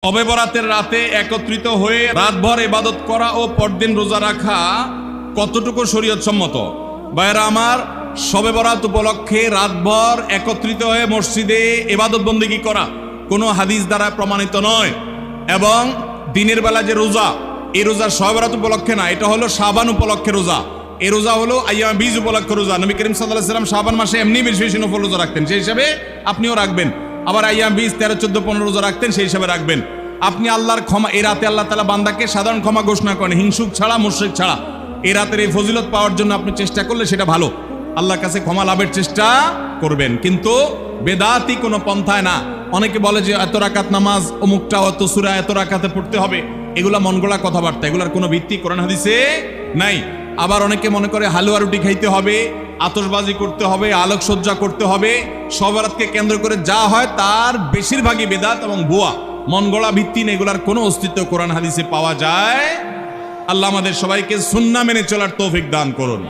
শবে বরাতের রাতে একত্রিত হয়ে রাতভর ইবাদত করা ও পরদিন রোজা রাখা কতটুকু শরীয়ত সম্মত? ভাইরা আমার, শবে বরাত উপলক্ষে রাতভর একত্রিত হয়ে মসজিদে ইবাদত বন্দেগী করা কোনো হাদিস দ্বারা প্রমাণিত নয়। এবং দিনের বেলা যে রোজা, এই রোজা শবে বরাত উপলক্ষে না, এটা হলো শাবান উপলক্ষে রোজা। এই রোজা হলো আইয়াম বীজ উপলক্ষে রোজা। নবী করিম সাল্লাল্লাহু আলাইহি ওয়াসাল্লাম শাবান মাসে এমনি বেশি বেশি নফল রোজা রাখতেন, সেই হিসাবে আপনিও রাখবেন। আবার আইয়াম বীজ 13, 14, 15 রোজা রাখতেন, সেই হিসাবে রাখবেন। আপনি আল্লাহর ক্ষমা, এই রাতে আল্লাহ তাআলা বান্দাকে সাধারণ ক্ষমা ঘোষণা করেন, হিংসুক ছাড়া, মুশরিক ছাড়া। এই রাতের এই ফজিলত পাওয়ার জন্য আপনি চেষ্টা করলে সেটা ভালো, আল্লাহর কাছে ক্ষমা লাভের চেষ্টা করবেন, কিন্তু বেদাতি কোনো পন্থায় না। অনেকে বলে যে এত রাকাত নামাজ, অমুকটা অত সূরা এত রাকাতে পড়তে হবে, এগুলা মন গড়া কথাবার্তা, এগুলার কোনো ভিত্তি কোরআন হাদিসে নাই। আবার অনেকে মনে করে হালুয়া রুটি খাইতে হবে, আতশবাজি করতে হবে, আলোকসজ্জা করতে হবে। শবে বরাতকে কেন্দ্র করে যা হয় তার বেশিরভাগই বেদাত এবং ভুয়া, মন গড়া ভিত্তিহীন, এগুলার কোনো অস্তিত্ব কোরআন হাদিসে পাওয়া যায়। আল্লাহ আমাদের সবাইকে সুন্নাহ মেনে চলার তৌফিক দান করুন।